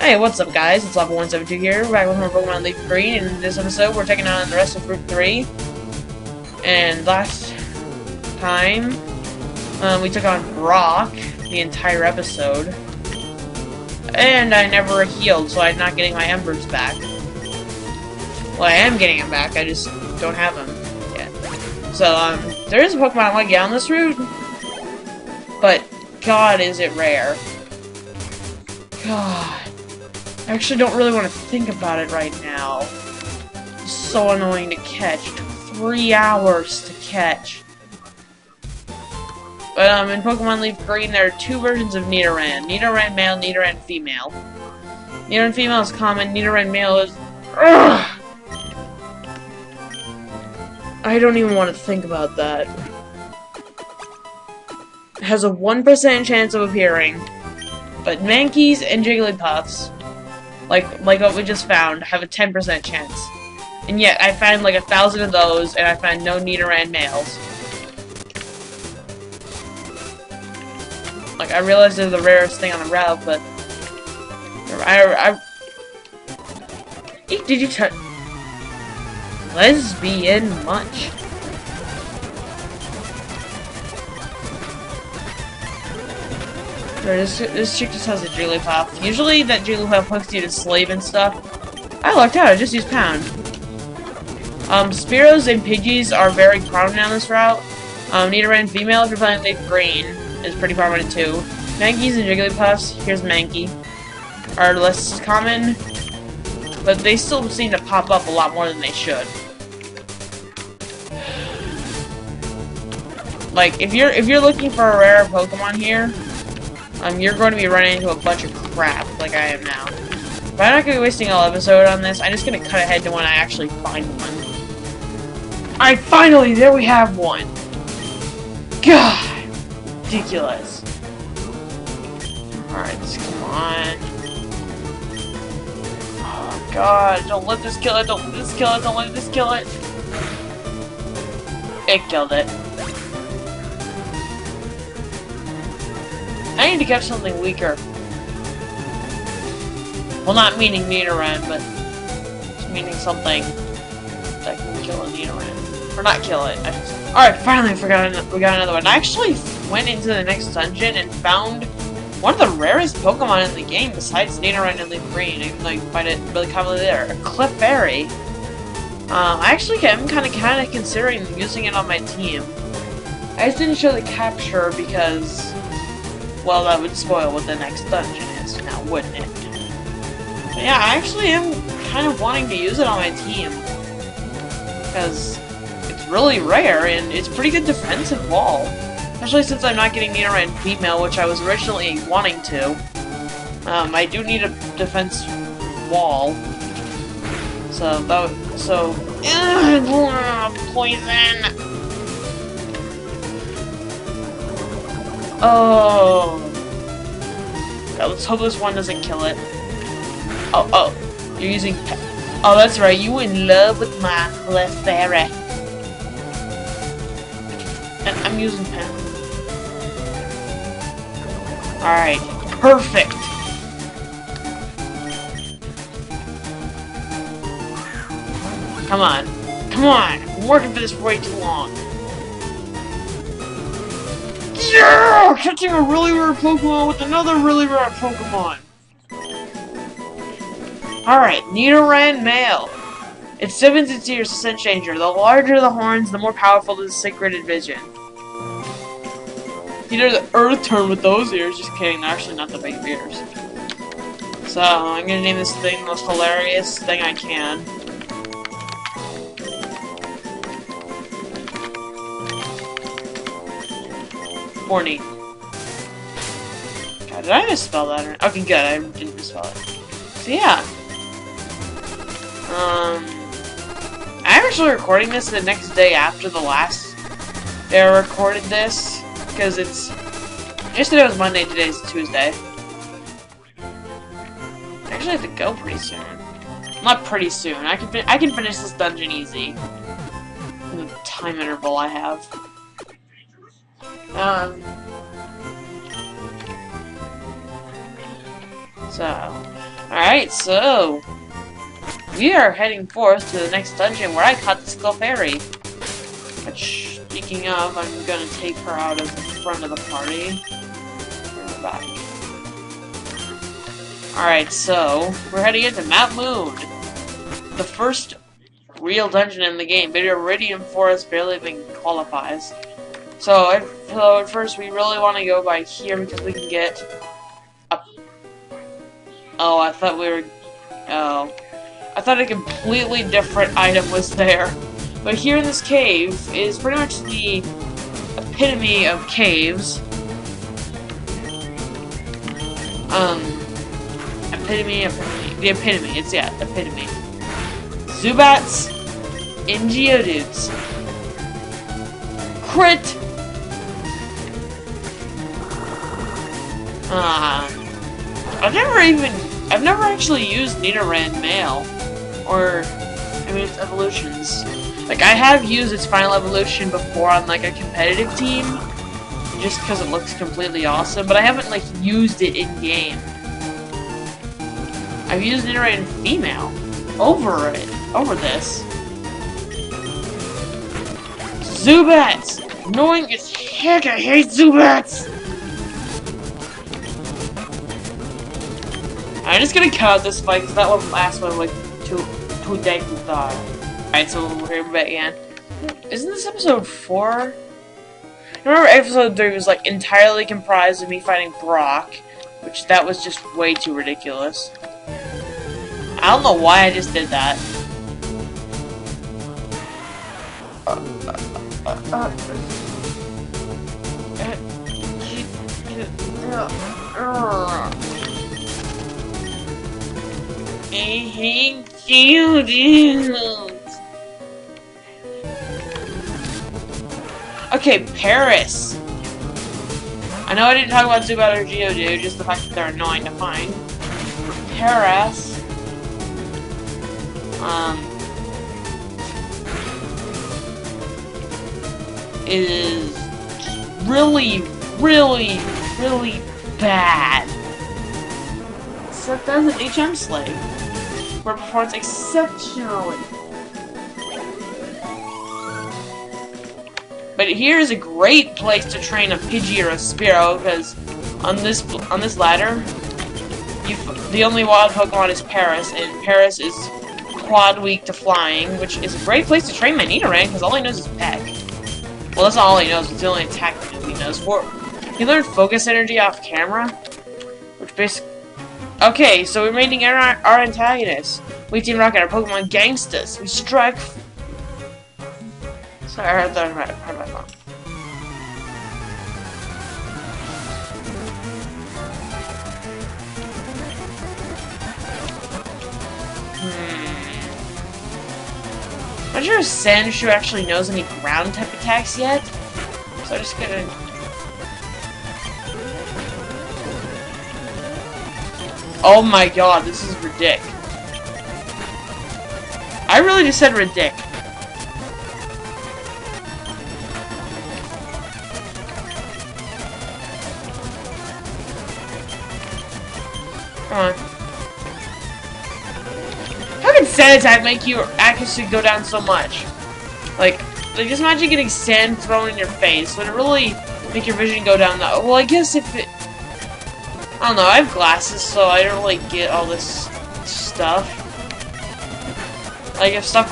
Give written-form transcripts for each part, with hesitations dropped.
Hey, what's up guys? It's Lava172 here. We're back with more Pokemon Leafgreen, and in this episode we're taking on the rest of Group 3. And last time, we took on Brock the entire episode. And I never healed, so I'm not getting my Embers back. Well, I am getting them back, I just don't have them yet. So, there is a Pokemon I want to get on this route, but God, is it rare. God. I actually don't really want to think about it right now. It's so annoying to catch. It took 3 hours to catch. But in Pokemon Leaf Green, there are two versions of Nidoran. Nidoran male, Nidoran female. Nidoran female is common, Nidoran male is... Ugh! I don't even want to think about that. It has a 1% chance of appearing. But Mankeys and Jigglypuffs, like what we just found, have a 10% chance. And yet, I found like 1,000 of those, and I found no Nidoran males. Like, I realize they're the rarest thing on the route, but... Did you touch... Lesbian much? This chick just has a Jigglypuff. Usually that Jigglypuff hooks you to slave and stuff. I lucked out, I just used Pound. Spearows and Pidgeys are very prominent on this route. Nidoran female, if you're playing Leaf Green, is pretty prominent too. Mankeys and Jigglypuffs, here's Mankey, are less common, but they still seem to pop up a lot more than they should. Like, if you're looking for a rare Pokemon here, you're going to be running into a bunch of crap, like I am now. But I'm not going to be wasting all episode on this. I'm just going to cut ahead to when I actually find one. Alright, finally! There we have one! God! Ridiculous. Alright, come on. Oh, God. Don't let this kill it. Don't let this kill it. Don't let this kill it. It killed it. I need to catch something weaker. Well, not meaning Nidoran, but just meaning something that can kill a Nidoran. Or not kill it. Alright, finally we got another one. I actually went into the next dungeon and found one of the rarest Pokemon in the game besides Nidoran and Leaf Green. I like find it really commonly there. A Clefairy. I actually am kind of considering using it on my team. I just didn't show the capture because... well, that would spoil what the next dungeon is now, wouldn't it? But yeah, I actually am kind of wanting to use it on my team. Because it's really rare, and it's pretty good defensive wall. Especially since I'm not getting Nidoran female, which I was originally wanting to. I do need a defense wall. Poison! Oh. God, let's hope this one doesn't kill it. Oh, you're using oh, that's right, you in love with my Clefairy. And I'm using Pen. Alright, perfect. Come on. Come on! I've been working for this for way too long. Yeah! Catching a really rare Pokemon with another really rare Pokemon! Alright, Nidoran male. Its 7th ears is a changer. The larger the horns, the more powerful the sacred vision. He does the Earth turn with those ears. Just kidding, they're actually not the big ears. So, I'm gonna name this thing the most hilarious thing I can. Horny. God, did I misspell that? Okay, good, I didn't misspell it. So yeah. I'm actually recording this the next day after the last day I recorded this, because it's... yesterday was Monday, today's Tuesday. I actually have to go pretty soon. Not pretty soon, I can finish this dungeon easy. In the time interval I have. So, Alright, so we are heading forth to the next dungeon where I caught the Skull Fairy. Which, speaking of, I'm gonna take her out of the front of the party. Bring her back. Alright, so we're heading into Mount Moon. The first real dungeon in the game, but Iridium Forest barely even qualifies. So at first we really want to go by here because we can get up. Oh, I thought we were. Oh, I thought a completely different item was there. But here in this cave is pretty much the epitome of caves. The epitome. It's epitome. Zubats and Geodudes. Crit! I've never actually used Nidoran male, or, I mean, its evolutions. Like, I have used its final evolution before on, like, a competitive team, just because it looks completely awesome, but I haven't, like, used it in-game. I've used Nidoran female over this. Zubats! Annoying as heck, I hate Zubats! I'm just gonna cut out this fight because that one last one was too dang thought. Alright, so we're here back again. Isn't this episode 4? I remember episode 3 was like entirely comprised of me fighting Brock, which that was just way too ridiculous. I don't know why I just did that. I hate Geodudes. Okay, Paris. I know I didn't talk about Zubat or Geodude, just the fact that they're annoying to find. Paris. Is really, really, really bad. Except as an HM slave, where it performs exceptionally. But here is a great place to train a Pidgey or a Spearow, because on this ladder, the only wild Pokemon is Paris, and Paris is quad weak to flying, which is a great place to train my Nidoran, because all he knows is Peck. Well, that's not all he knows, it's the only attack he knows. He learned Focus Energy off camera, which basically... Okay, so we're meeting our antagonists. We Team Rocket, our Pokemon Gangstas. We strike... Sorry, I heard my phone. I'm not sure if Sandshrew actually knows any ground type attacks yet, so I'm just gonna... Oh my god, this is ridic. I really just said ridic. Come on. How can sand attack make your accuracy go down so much? Like just imagine getting sand thrown in your face. Would it really make your vision go down that? Well, I guess if it... I don't know, I have glasses, so I don't really get all this stuff. Like, if stuff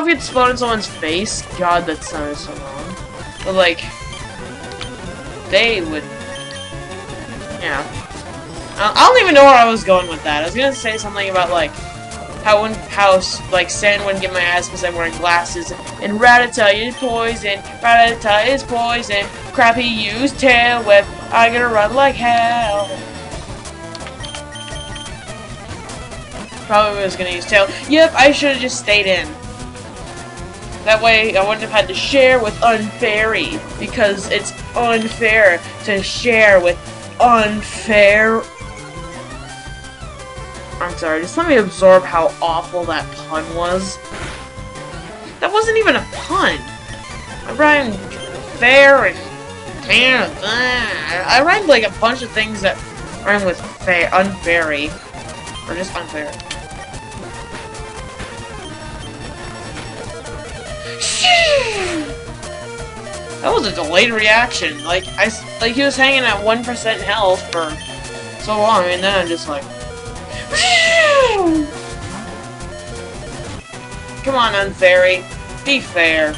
gets thrown in someone's face, god, that sounded so wrong. But, like, they would... Yeah. I don't even know where I was going with that. I was gonna say something about, like, how sand wouldn't get my ass because I'm wearing glasses, and Rattata is poison, Rattata is poison, Crappy used Tail Whip, I'm gonna run like hell. Probably was gonna use Tail. Yep, I should have just stayed in. That way I wouldn't have had to share with Unfairy, because it's unfair to share with unfair. I'm sorry, just let me absorb how awful that pun was. That wasn't even a pun. I rhymed fair and I rhymed like a bunch of things that rhyme with unfairy. Or just unfair. That was a delayed reaction. Like he was hanging at 1% health for so long, and then I'm just like, come on, Unfairy, be fair.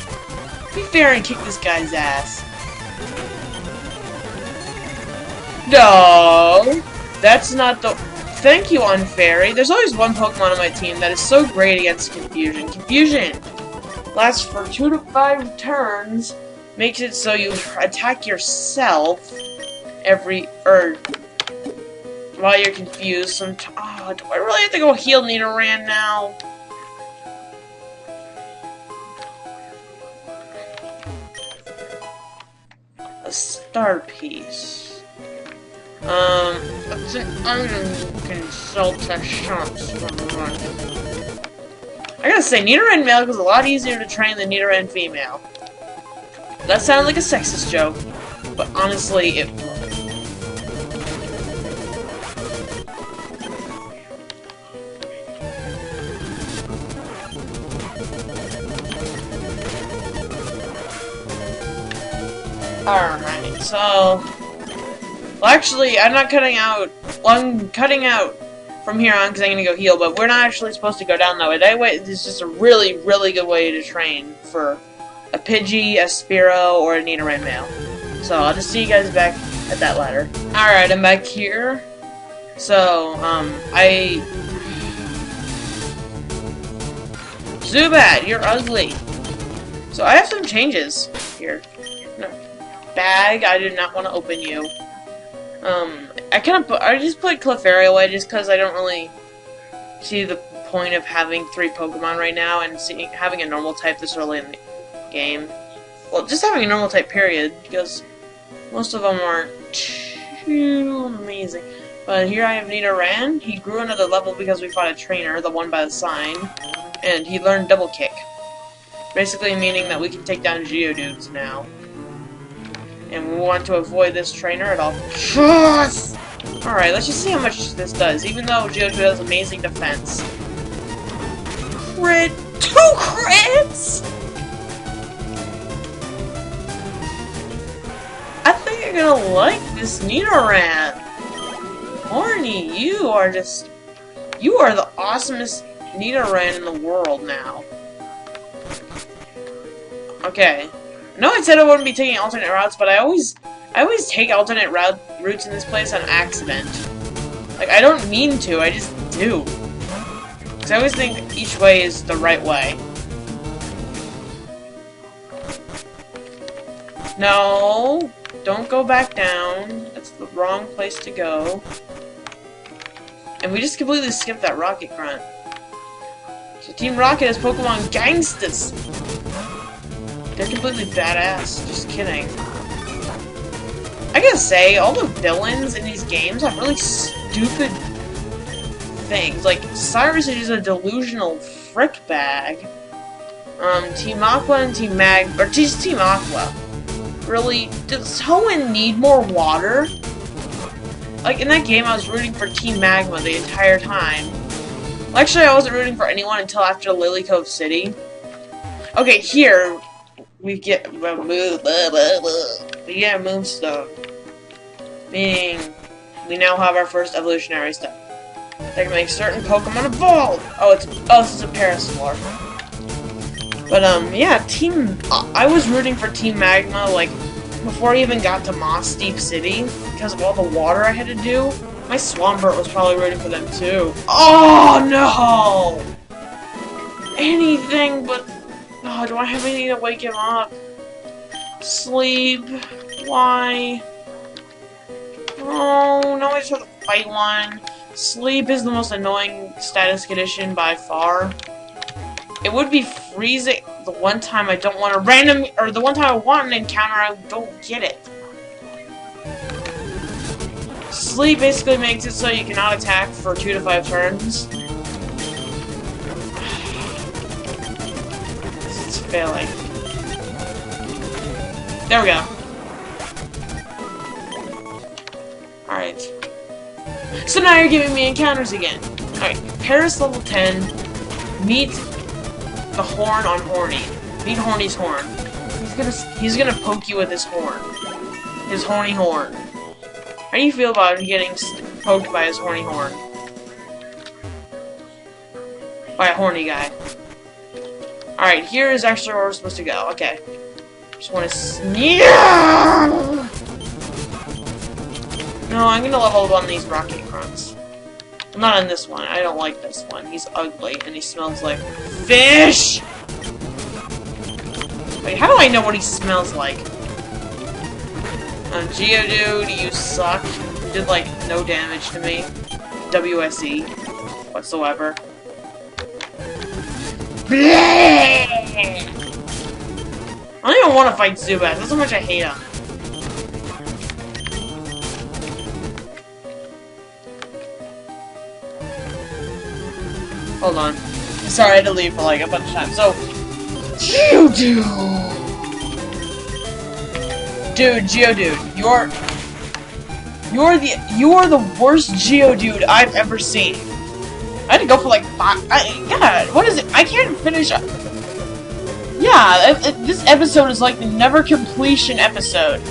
Be fair and kick this guy's ass. No, that's not the. Thank you, Unfairy. There's always one Pokemon on my team that is so great against Confusion. Confusion lasts for 2 to 5 turns, makes it so you attack yourself while you're confused. Do I really have to go heal Nidoran now? A star piece. It's an item consultation. I gotta say, Nidoran male is a lot easier to train than Nidoran female. That sounded like a sexist joke, but honestly, it was. Alright, so... Well, actually, I'm not cutting out... Well, I'm cutting out from here on because I'm gonna go heal, but we're not actually supposed to go down that way. That way is just a really, really good way to train for a Pidgey, a Spearow, or a Nidoran male. So, I'll just see you guys back at that ladder. Alright, I'm back here. So, Zubat, you're ugly. So, I have some changes here. No. Bag, I did not want to open you. I just put Clefairy away just because I don't really see the point of having 3 Pokemon right now and having a normal type this early in the game. Well, just having a normal type period, because most of them aren't too amazing. But here I have Nidoran. He grew another level because we fought a trainer, the one by the sign, and he learned Double Kick. Basically meaning that we can take down Geodudes now. And we want to avoid this trainer at all costs. Alright, let's just see how much this does, even though Geodude has amazing defense. Crit! 2 crits?! I think you're gonna like this Nidoran. Horny, you are the awesomest Nidoran in the world now. Okay. No, I said I wouldn't be taking alternate routes, but I always take alternate routes in this place on accident. Like, I don't mean to, I just do. Because I always think each way is the right way. No, don't go back down. That's the wrong place to go. And we just completely skipped that Rocket Grunt. So Team Rocket is Pokemon Gangstas. They're completely badass. Just kidding. I gotta say, all the villains in these games have really stupid things. Like, Cyrus is just a delusional frick bag. Team Aqua and Team Mag... Or just Team Aqua. Really? Does Hoenn need more water? Like, in that game, I was rooting for Team Magma the entire time. Well, actually, I wasn't rooting for anyone until after Lily Cove City. Okay, here... We get Moonstone, meaning we now have our first evolutionary step. That can make certain Pokemon evolve. This is a Parasaur. But yeah, I was rooting for Team Magma like before I even got to Moss Deep City because of all the water I had to do. My Swampert was probably rooting for them too. Oh no! Anything but. Oh, do I have anything to wake him up? Sleep? Why? Oh, no, I just have to fight one. Sleep is the most annoying status condition by far. It would be freezing the one time I don't want a random, or the one time I want an encounter, I don't get it. Sleep basically makes it so you cannot attack for 2 to 5 turns. Failing. There we go. Alright. So now you're giving me encounters again. Alright, Paris level 10. Meet the horn on Horny. Meet Horny's horn. He's gonna poke you with his horn. His horny horn. How do you feel about getting poked by his horny horn? By a horny guy. Alright, here is actually where we're supposed to go. Okay. Just wanna No, I'm gonna level up on these rocket grunts. Not on this one. I don't like this one. He's ugly and he smells like fish! Wait, how do I know what he smells like? Geodude, you suck. You did, like, no damage to me. WSE. Whatsoever. I don't even want to fight Zubat. That's how much I hate him. Hold on. Sorry, I had to leave for, like, a bunch of times. So, Geodude! Dude, Geodude, you are the worst Geodude I've ever seen. I had to go for like 5. God, what is it? I can't finish. Yeah, this episode is like the never completion episode.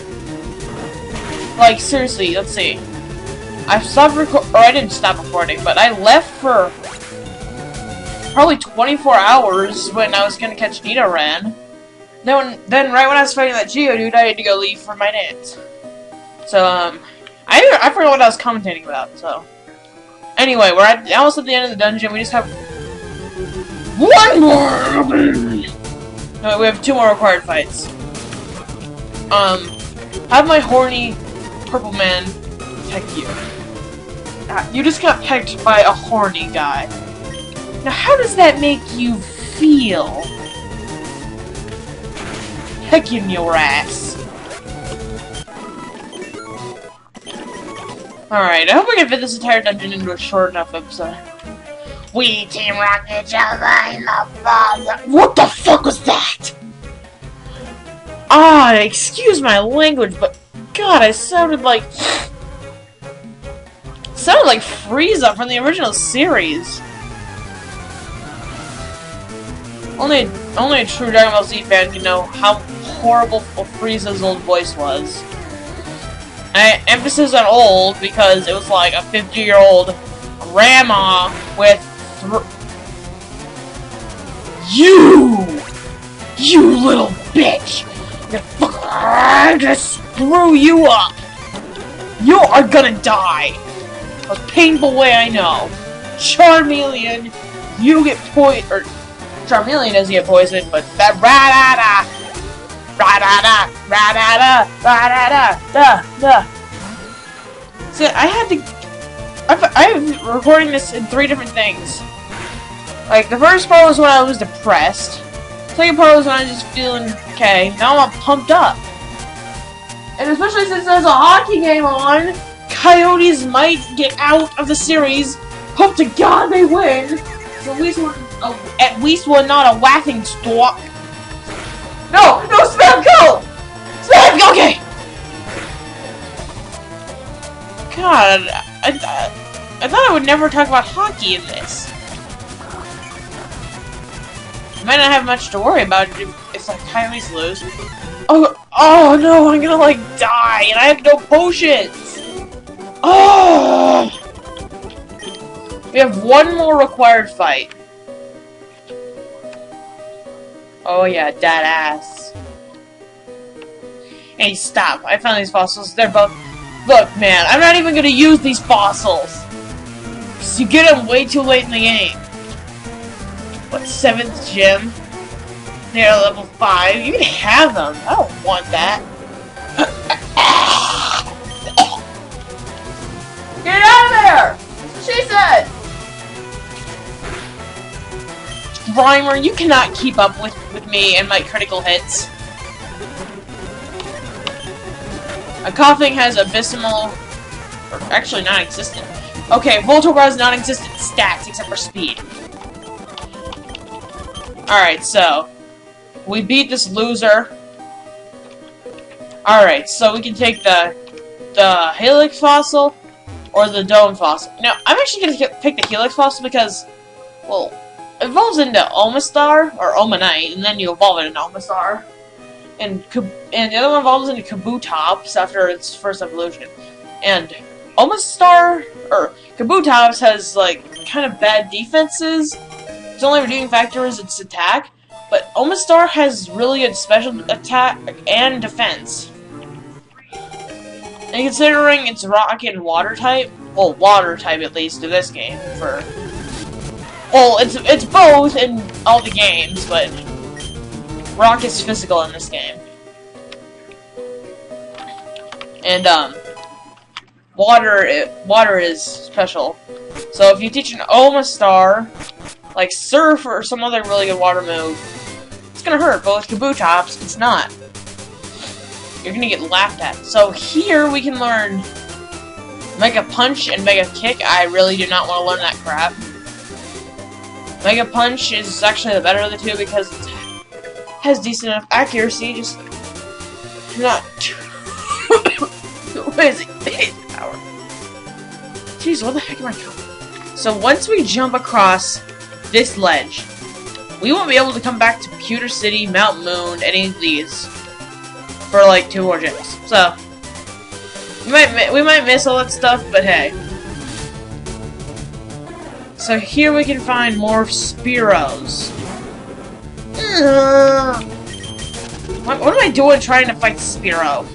Like seriously, let's see. I stopped or I didn't stop recording, but I left for probably 24 hours when I was gonna catch Nidoran. Then right when I was fighting that Geodude, I had to go leave for my dance. So, I forgot what I was commentating about, so. Anyway, we're almost at the end of the dungeon, we just have one more! No, we have 2 more required fights. Have my horny purple man peck you. You just got pecked by a horny guy. Now, how does that make you feel? Pecking your ass. Alright, I hope we can fit this entire dungeon into a short enough episode. We Team Rocket shall find the father. What the fuck was that? Ah, excuse my language, but God, I sounded like Frieza from the original series. Only a true Dragon Ball Z fan can know how horrible Frieza's old voice was. Emphasis on old because it was like a 50-year-old grandma with You little bitch! I'm gonna screw you up! You are gonna die! The most painful way I know. Charmeleon, you get poisoned. Charmeleon doesn't get poisoned, but that See, I'm recording this in 3 different things. Like, the first part was when I was depressed. Second part was when I was just feeling okay. Now I'm pumped up. And especially since there's a hockey game on, Coyotes might get out of the series. Hope to God they win. So at least we're not a laughing stock. No, Spam, go! Spam, go, okay! God, I thought I would never talk about hockey in this. I might not have much to worry about if the Coyotes lose. Oh no, I'm gonna like die, and I have no potions! Oh! We have 1 more required fight. Oh yeah, dead ass. Hey, stop. I found these fossils. They're both... Look, man, I'm not even gonna use these fossils. Because you get them way too late in the game. What, 7th gym? They're level 5. You can have them. I don't want that. Get out of there! That's what she said! Grimer, you cannot keep up with me and my critical hits. A Coughing has abysmal... or actually non-existent. Okay, Voltorb has non-existent stats except for speed. Alright, so... we beat this loser. Alright, so we can take the Helix fossil. or the Dome fossil. Now, I'm actually going to pick the Helix fossil because, well, it evolves into Omastar, or Omanite, and then you evolve it into Omastar. And the other one evolves into Kabutops after its first evolution. And Omastar, or Kabutops, has, like, kind of bad defenses. Its only redeeming factor is its attack. But Omastar has really good special attack and defense. And considering it's rock and water type, well, water type at least in this game, well, it's both in all the games, but rock is physical in this game. And water is special. So if you teach an Omastar, like Surf or some other really good water move, it's gonna hurt, but with Kabutops, it's not. You're gonna get laughed at. So here we can learn Mega Punch and Mega Kick. I really do not want to learn that crap. Mega Punch is actually the better of the two because it has decent enough accuracy, just not amazing power. Jeez, what the heck am I doing? So once we jump across this ledge, we won't be able to come back to Pewter City, Mount Moon, any of these for like 2 more gyms. So we might miss all that stuff, but hey. So here we can find more Spearows. What am I doing trying to fight Spearow?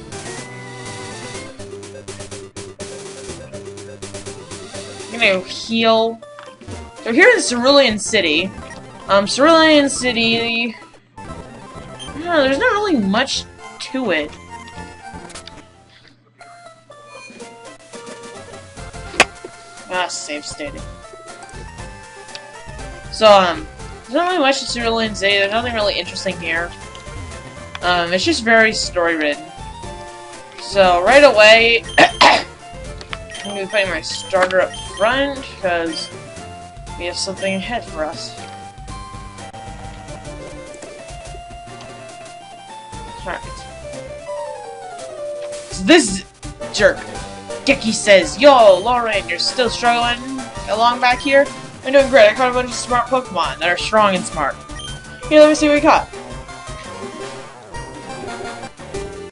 I'm gonna heal. So here in Cerulean City. Cerulean City. I don't know, there's not really much to it. Save stated. So, there's not really much to Cerulean City. There's nothing really interesting here. It's just very story-ridden. So, right away, I'm going to be putting my starter up front, because we have something ahead for us. Alright. So this jerk, Geki says, "Yo, Lauren, you're still struggling along back here? I'm doing great. I caught a bunch of smart Pokemon that are strong and smart. Here, let me see what we caught."